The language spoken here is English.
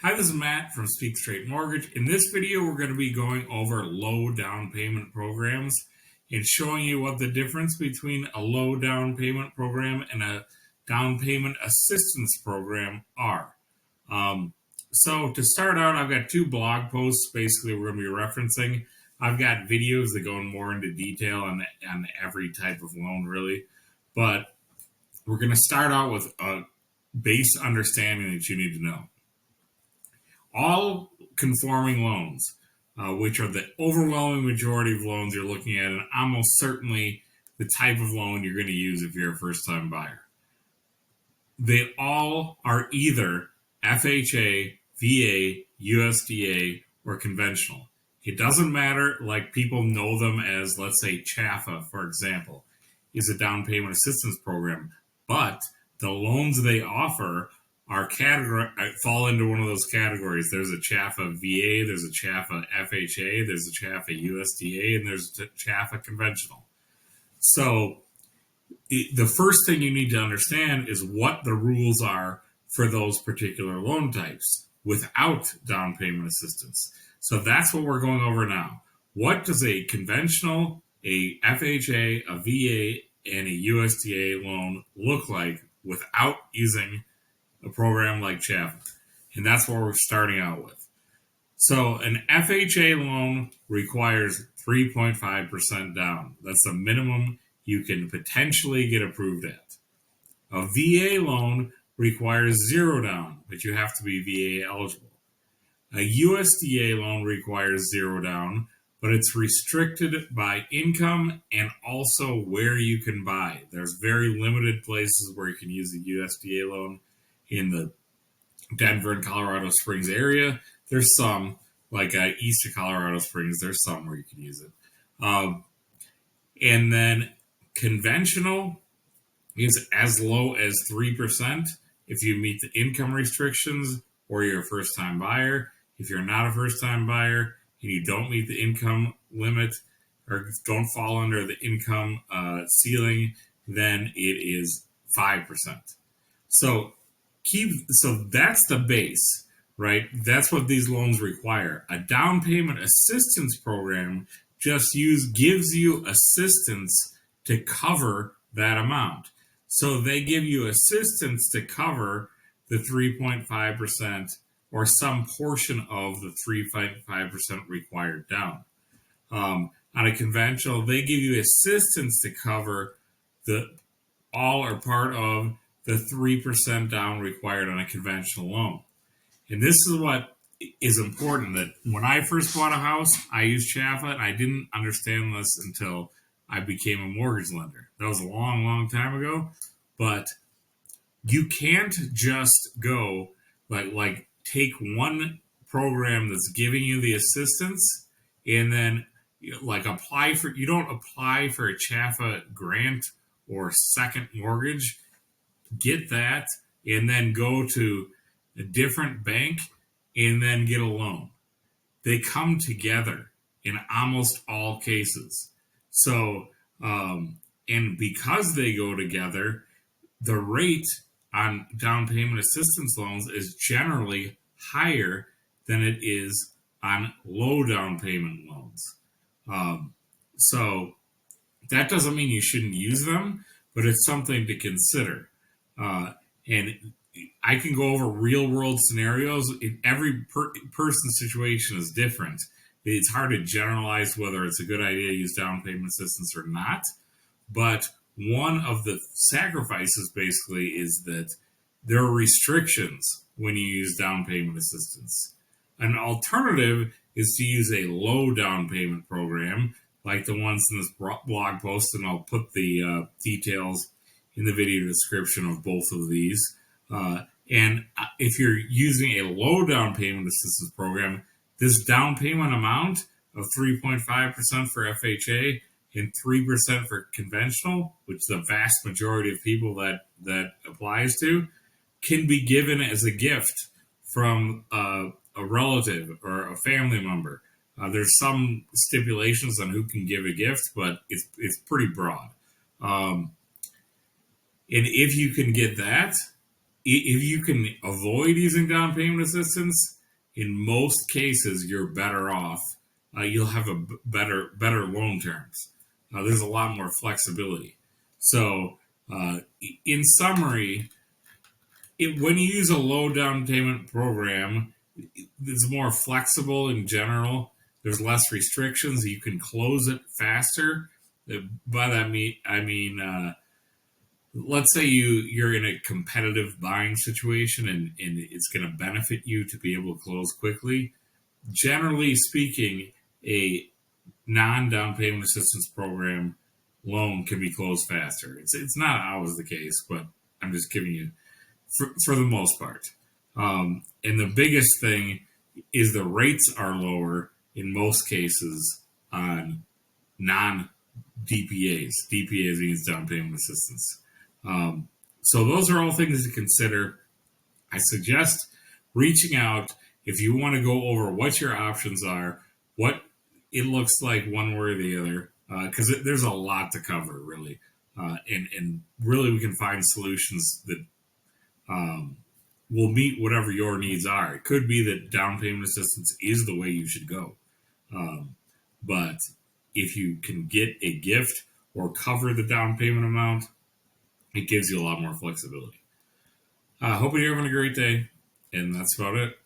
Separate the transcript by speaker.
Speaker 1: Hi, this is Matt from Speak Straight Mortgage. In this video, we're going to be going over low down payment programs and showing you what the difference between a low down payment program and a down payment assistance program are. So to start out, I've got two blog posts basically we're going to be referencing. I've got videos that go more into detail on every type of loan really, but we're going to start out with a base understanding that you need to know. All conforming loans, which are the overwhelming majority of loans you're looking at, and almost certainly the type of loan you're going to use if you're a first-time buyer. They all are either FHA, VA, USDA, or conventional. It doesn't matter, like people know them as, let's say, CHFA, for example, is a down payment assistance program, but the loans they offer are fall into one of those categories. There's a CHFA VA, there's a CHFA FHA, there's a CHFA USDA, and there's a CHFA conventional. So the first thing you need to understand is what the rules are for those particular loan types without down payment assistance. So that's what we're going over now. What does a conventional, a FHA, a VA, and a USDA loan look like without using a program like CHFA? And that's what we're starting out with. So an FHA loan requires 3.5% down. That's the minimum you can potentially get approved at. A VA loan requires 0 down, but you have to be VA eligible. A USDA loan requires 0 down, but it's restricted by income and also where you can buy. There's very limited places where you can use a USDA loan. In the Denver and Colorado Springs area, there's some, like east of Colorado Springs, there's some where you can use it. And then conventional is as low as 3% if you meet the income restrictions or you're a first-time buyer. If you're not a first-time buyer and you don't meet the income limit or don't fall under the income ceiling, then it is 5%. So that's the base, right? That's what these loans require. A down payment assistance program just gives you assistance to cover that amount. So they give you assistance to cover the 3.5% or some portion of the 3.5% required down. On a conventional, they give you assistance to cover all or part of the 3% down required on a conventional loan. And this is what is important, that when I first bought a house, I used CHFA, and I didn't understand this until I became a mortgage lender. That was a long, long time ago. But you can't just go like take one program that's giving you the assistance and then you don't apply for a CHFA grant or second mortgage, get that, and then go to a different bank and then get a loan. They come together in almost all cases. So, and because they go together, the rate on down payment assistance loans is generally higher than it is on low down payment loans. So that doesn't mean you shouldn't use them, but it's something to consider. And I can go over real world scenarios. Every person's situation is different. It's hard to generalize whether it's a good idea to use down payment assistance or not. But one of the sacrifices basically is that there are restrictions when you use down payment assistance. An alternative is to use a low down payment program like the ones in this blog post, and I'll put the details in the video description of both of these. And if you're using a low down payment assistance program, this down payment amount of 3.5% for FHA and 3% for conventional, which the vast majority of people that applies to, can be given as a gift from a relative or a family member. There's some stipulations on who can give a gift, but it's pretty broad. And if you can get that, If you can avoid using down payment assistance, in most cases you're better off. You'll have a better loan terms. There's a lot more flexibility. So, in summary, when you use a low down payment program, it's more flexible in general. There's less restrictions. You can close it faster. By that I mean, let's say you're in a competitive buying situation and it's going to benefit you to be able to close quickly. Generally speaking, a non-down payment assistance program loan can be closed faster. It's not always the case, but I'm just giving you for the most part. And the biggest thing is the rates are lower in most cases on non DPAs. DPAs means down payment assistance. So those are all things to consider. I suggest reaching out if you want to go over what your options are, what it looks like one way or the other, because there's a lot to cover, really. And really we can find solutions that will meet whatever your needs are. It could be that down payment assistance is the way you should go. But if you can get a gift or cover the down payment amount, it gives you a lot more flexibility. Hope you're having a great day, and that's about it.